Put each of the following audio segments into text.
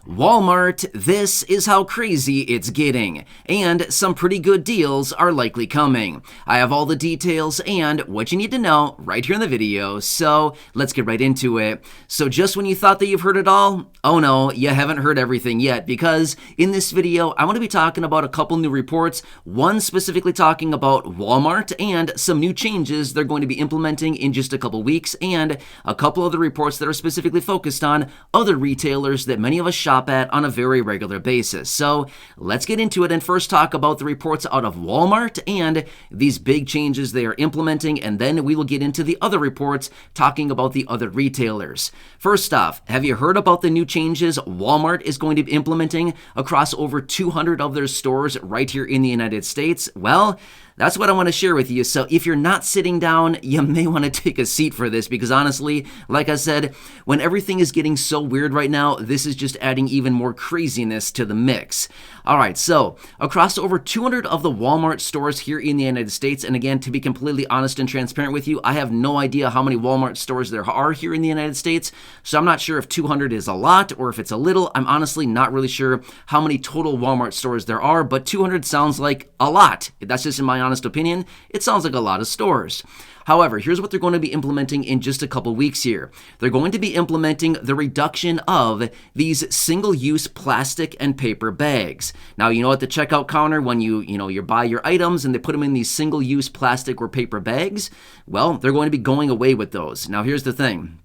Walmart, this is how crazy it's getting, and some pretty good deals are likely coming. I have all the details and what you need to know right here in the video, so let's get right into it. So just when you thought that you've heard it all, oh no, you haven't heard everything yet, because in this video, I'm going to be talking about a couple new reports, one specifically talking about Walmart and some new changes they're going to be implementing in just a couple weeks, and a couple other reports that are specifically focused on other retailers that many of us shop at on a very regular basis. So let's get into it and first talk about the reports out of Walmart and these big changes they are implementing, and then we will get into the other reports talking about the other retailers. First off, have you heard about the new changes Walmart is going to be implementing across over 200 of their stores right here in the United States? Well, that's what I want to share with you. So if you're not sitting down, you may want to take a seat for this, because honestly, like I said, when everything is getting so weird right now, this is just adding even more craziness to the mix. All right, so across over 200 of the Walmart stores here in the United States, and again, to be completely honest and transparent with you, I have no idea how many Walmart stores there are here in the United States, so I'm not sure if 200 is a lot or if it's a little. I'm honestly not really sure how many total Walmart stores there are, but 200 sounds like a lot. That's just in my honest opinion. It sounds like a lot of stores. However, here's what they're going to be implementing in just a couple weeks here. They're going to be implementing the reduction of these single-use plastic and paper bags. Now, you know, at the checkout counter, when you buy your items and they put them in these single-use plastic or paper bags, well, they're going to be going away with those. Now, here's the thing.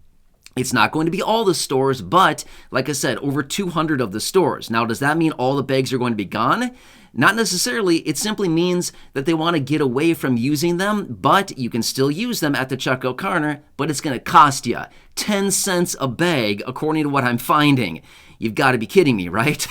It's not going to be all the stores, but like I said, over 200 of the stores. Now, does that mean all the bags are going to be gone? Not necessarily. It simply means that they want to get away from using them, but you can still use them at the checkout counter, but it's going to cost you 10 cents a bag, according to what I'm finding. You've got to be kidding me, right?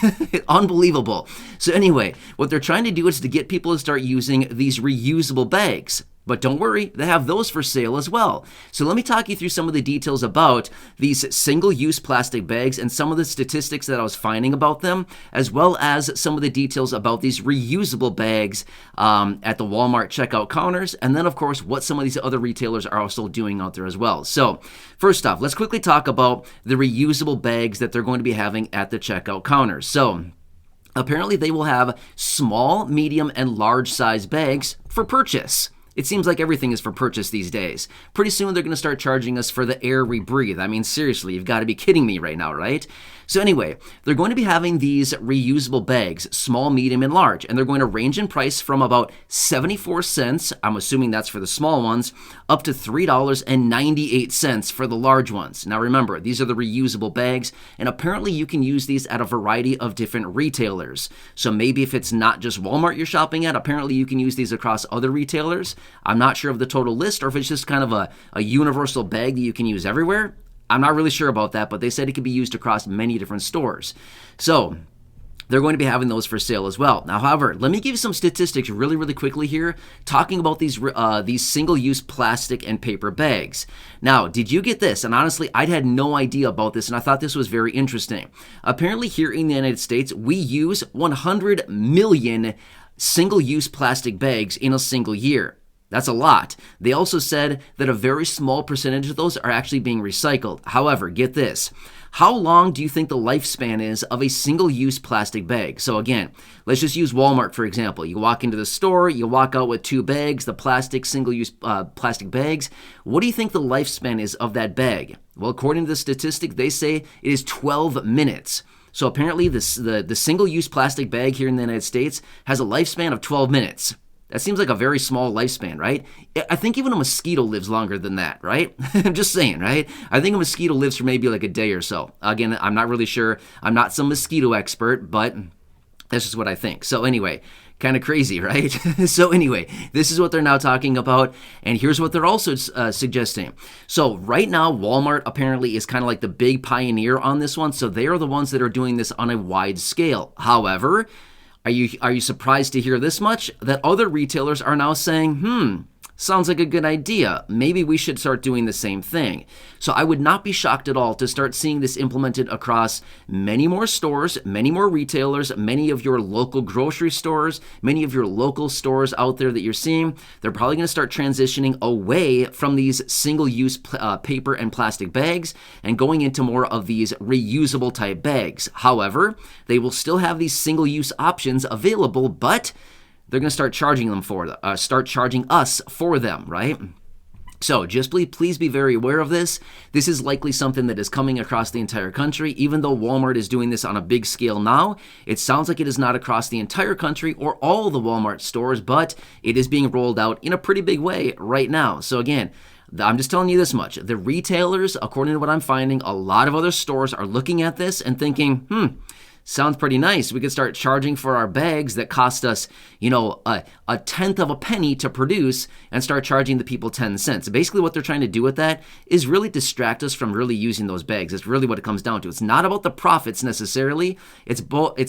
Unbelievable. So anyway, what they're trying to do is to get people to start using these reusable bags. But don't worry, they have those for sale as well. So let me talk you through some of the details about these single-use plastic bags and some of the statistics that I was finding about them, as well as some of the details about these reusable bags at the Walmart checkout counters, and then, of course, what some of these other retailers are also doing out there as well. So first off, let's quickly talk about the reusable bags that they're going to be having at the checkout counters. So apparently they will have small, medium, and large size bags for purchase. It seems like everything is for purchase these days. Pretty soon they're going to start charging us for the air we breathe. I mean, seriously, you've got to be kidding me right now, right? So anyway, they're going to be having these reusable bags, small, medium, and large, and they're going to range in price from about 74 cents, I'm assuming that's for the small ones, up to $3.98 for the large ones. Now remember, these are the reusable bags, and apparently you can use these at a variety of different retailers. So maybe if it's not just Walmart you're shopping at, apparently you can use these across other retailers. I'm not sure of the total list, or if it's just kind of a universal bag that you can use everywhere. I'm not really sure about that, but they said it could be used across many different stores. So they're going to be having those for sale as well. Now, however, let me give you some statistics really, really quickly here, talking about these single-use plastic and paper bags. Now, did you get this? And honestly, I'd had no idea about this, and I thought this was very interesting. Apparently, here in the United States, we use 100 million single-use plastic bags in a single year. That's a lot. They also said that a very small percentage of those are actually being recycled. However, get this. How long do you think the lifespan is of a single-use plastic bag? So again, let's just use Walmart for example. You walk into the store, you walk out with 2 bags, the plastic single-use plastic bags. What do you think the lifespan is of that bag? Well, according to the statistic, they say it is 12 minutes. So apparently the single-use plastic bag here in the United States has a lifespan of 12 minutes. That seems like a very small lifespan, right? I think even a mosquito lives longer than that, right? I'm just saying, right? I think a mosquito lives for maybe like a day or so. Again, I'm not really sure. I'm not some mosquito expert, but that's just what I think. So anyway, kind of crazy, right? So anyway, this is what they're now talking about, and here's what they're also suggesting. So right now, Walmart apparently is kind of like the big pioneer on this one, so they are the ones that are doing this on a wide scale. However, Are you surprised to hear this much? That other retailers are now saying, Sounds like a good idea. Maybe we should start doing the same thing. So I would not be shocked at all to start seeing this implemented across many more stores, many more retailers, many of your local grocery stores, many of your local stores out there that you're seeing. They're probably going to start transitioning away from these single-use paper and plastic bags and going into more of these reusable type bags. However, they will still have these single-use options available, but they're going to start charging us for them, right? So just please be very aware of this. This is likely something that is coming across the entire country. Even though Walmart is doing this on a big scale now, it sounds like it is not across the entire country or all the Walmart stores, but it is being rolled out in a pretty big way right now. So again, I'm just telling you this much. The retailers, according to what I'm finding, a lot of other stores are looking at this and thinking, sounds pretty nice. We could start charging for our bags that cost us, a tenth of a penny to produce and start charging the people 10 cents. Basically, what they're trying to do with that is really distract us from really using those bags. It's really what it comes down to. It's not about the profits necessarily. It's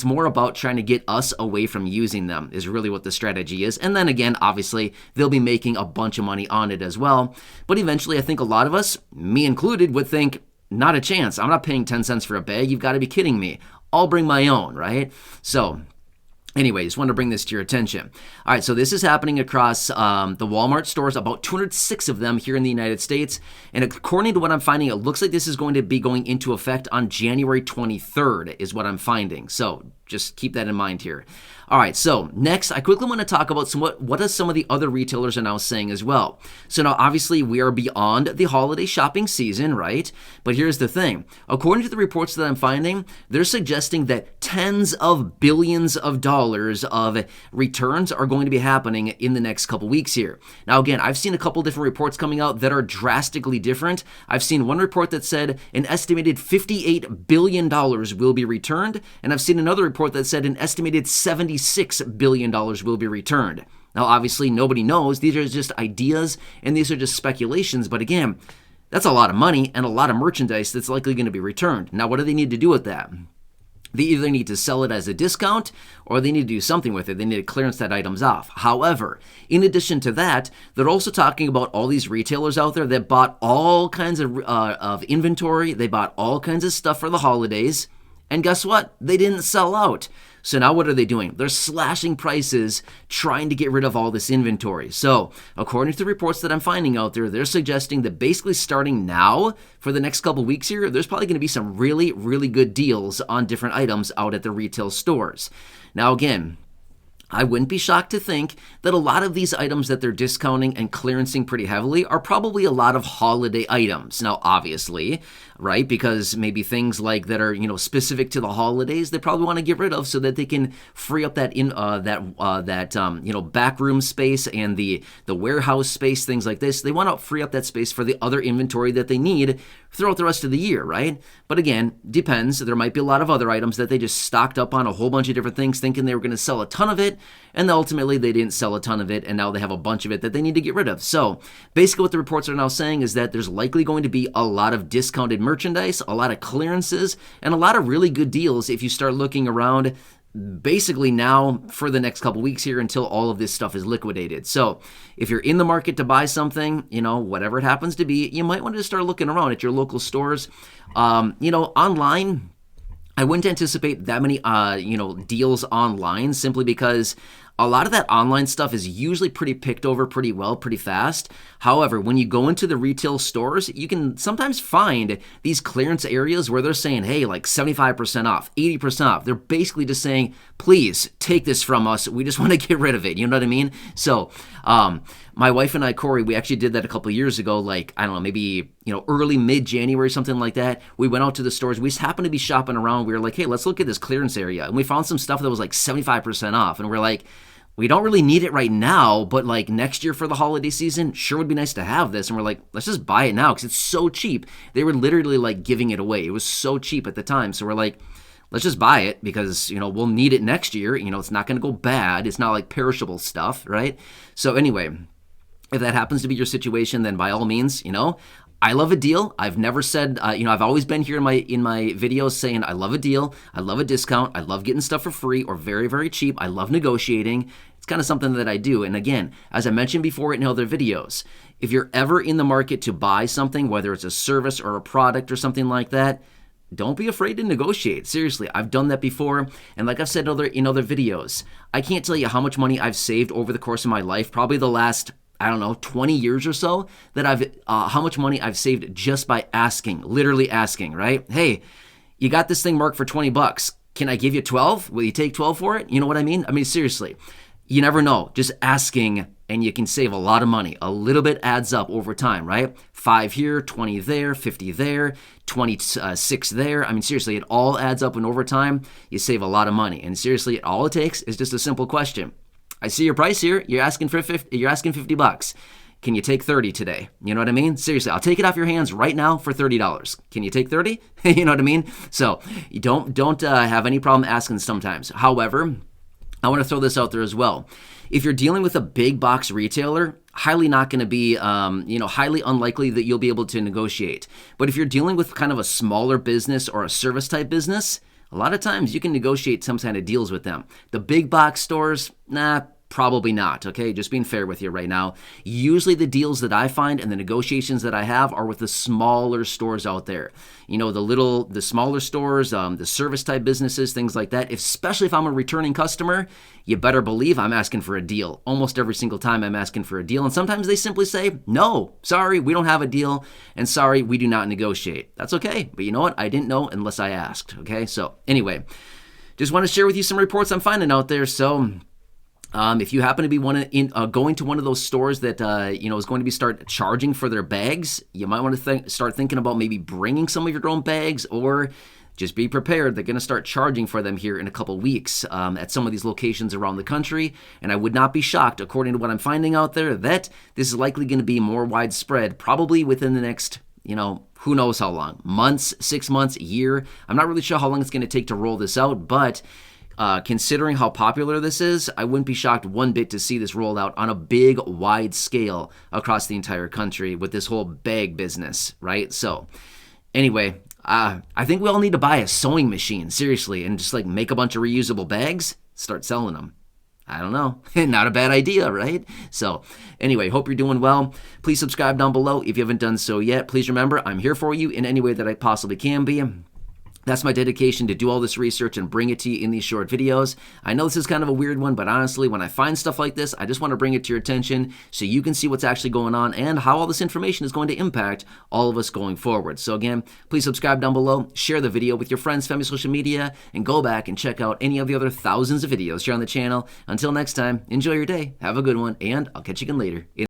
more about trying to get us away from using them is really what the strategy is. And then again, obviously, they'll be making a bunch of money on it as well. But eventually, I think a lot of us, me included, would think, not a chance. I'm not paying 10 cents for a bag. You've got to be kidding me. I'll bring my own, right? So anyways, want to bring this to your attention. All right, so this is happening across the Walmart stores, about 206 of them here in the United States. And according to what I'm finding, it looks like this is going to be going into effect on January 23rd is what I'm finding. So just keep that in mind here. All right, so next, I quickly want to talk about what some of the other retailers are now saying as well. So now, obviously, we are beyond the holiday shopping season, right? But here's the thing. According to the reports that I'm finding, they're suggesting that tens of billions of dollars of returns are going to be happening in the next couple weeks here. Now, again, I've seen a couple different reports coming out that are drastically different. I've seen one report that said an estimated $58 billion will be returned, and I've seen another report that said an estimated $76 billion will be returned. Now, obviously, nobody knows. These are just ideas, and these are just speculations. But again, that's a lot of money and a lot of merchandise that's likely going to be returned. Now, what do they need to do with that? They either need to sell it as a discount or they need to do something with it. They need to clearance that items off. However, in addition to that, they're also talking about all these retailers out there that bought all kinds of inventory. They bought all kinds of stuff for the holidays. And guess what? They didn't sell out. So now what are they doing? They're slashing prices, trying to get rid of all this inventory. So according to the reports that I'm finding out there, they're suggesting that basically starting now for the next couple weeks here, there's probably going to be some really, really good deals on different items out at the retail stores. Now again, I wouldn't be shocked to think that a lot of these items that they're discounting and clearancing pretty heavily are probably a lot of holiday items. Now, obviously, right, because maybe things like that are, specific to the holidays, they probably want to get rid of so that they can free up that backroom space and the warehouse space, things like this. They want to free up that space for the other inventory that they need throughout the rest of the year, right? But again, depends. There might be a lot of other items that they just stocked up on a whole bunch of different things thinking they were going to sell a ton of it, and ultimately they didn't sell a ton of it, and now they have a bunch of it that they need to get rid of. So basically what the reports are now saying is that there's likely going to be a lot of discounted merchandise, a lot of clearances, and a lot of really good deals if you start looking around basically now for the next couple weeks here until all of this stuff is liquidated. So if you're in the market to buy something, whatever it happens to be, you might want to start looking around at your local stores. Online, I wouldn't anticipate that many, deals online simply because a lot of that online stuff is usually pretty picked over pretty well, pretty fast. However, when you go into the retail stores, you can sometimes find these clearance areas where they're saying, hey, like 75% off, 80% off. They're basically just saying, please take this from us. We just want to get rid of it. You know what I mean? So my wife and I, Corey, we actually did that a couple of years ago, like, I don't know, maybe, early, mid-January, something like that. We went out to the stores. We just happened to be shopping around. We were like, hey, let's look at this clearance area. And we found some stuff that was like 75% off. And we're like, we don't really need it right now, but like next year for the holiday season, sure would be nice to have this. And we're like, let's just buy it now because it's so cheap. They were literally like giving it away. It was so cheap at the time. So we're like, let's just buy it because, we'll need it next year. It's not going to go bad. It's not like perishable stuff, right? So anyway, if that happens to be your situation, then by all means, I love a deal. I've never said, I've always been here in my videos saying I love a deal. I love a discount. I love getting stuff for free or very, very cheap. I love negotiating. It's kind of something that I do. And again, as I mentioned before in other videos, if you're ever in the market to buy something, whether it's a service or a product or something like that, don't be afraid to negotiate. Seriously, I've done that before. And like I've said in other videos, I can't tell you how much money I've saved over the course of my life, probably the last, I don't know, 20 years or so, that how much money I've saved just by asking, literally asking, right? Hey, you got this thing marked for 20 bucks. Can I give you 12? Will you take 12 for it? You know what I mean? I mean, seriously, you never know. Just asking, and you can save a lot of money. A little bit adds up over time, right? 5 here, 20 there, 50 there, 26 there. I mean, seriously, it all adds up, and over time, you save a lot of money. And seriously, all it takes is just a simple question. I see your price here. You're asking 50 bucks. Can you take 30 today? You know what I mean? Seriously, I'll take it off your hands right now for $30. Can you take 30? You know what I mean? So you don't have any problem asking sometimes. However, I want to throw this out there as well. If you're dealing with a big box retailer, highly not going to be, highly unlikely that you'll be able to negotiate. But if you're dealing with kind of a smaller business or a service type business, a lot of times you can negotiate some kind of deals with them. The big box stores, nah, probably not, okay? Just being fair with you right now. Usually the deals that I find and the negotiations that I have are with the smaller stores out there. You know, the smaller stores, the service type businesses, things like that. Especially if I'm a returning customer, you better believe I'm asking for a deal. Almost every single time I'm asking for a deal. And sometimes they simply say, no, sorry, we don't have a deal. And sorry, we do not negotiate. That's okay. But you know what? I didn't know unless I asked, okay? So anyway, just want to share with you some reports I'm finding out there. So if you happen to be going to one of those stores that is going to start charging for their bags, you might want to start thinking about maybe bringing some of your own bags, or just be prepared. They're going to start charging for them here in a couple weeks at some of these locations around the country. And I would not be shocked, according to what I'm finding out there, that this is likely going to be more widespread, probably within the next, who knows how long, months, 6 months, a year. I'm not really sure how long it's going to take to roll this out, but considering how popular this is, I wouldn't be shocked one bit to see this rolled out on a big, wide scale across the entire country with this whole bag business, right? So anyway, I think we all need to buy a sewing machine, seriously, and just make a bunch of reusable bags, start selling them. I don't know. Not a bad idea, right? So anyway, hope you're doing well. Please subscribe down below if you haven't done so yet. Please remember, I'm here for you in any way that I possibly can be. That's my dedication, to do all this research and bring it to you in these short videos. I know this is kind of a weird one, but honestly, when I find stuff like this, I just want to bring it to your attention so you can see what's actually going on and how all this information is going to impact all of us going forward. So again, please subscribe down below, share the video with your friends, family, social media, and go back and check out any of the other thousands of videos here on the channel. Until next time, enjoy your day, have a good one, and I'll catch you again later.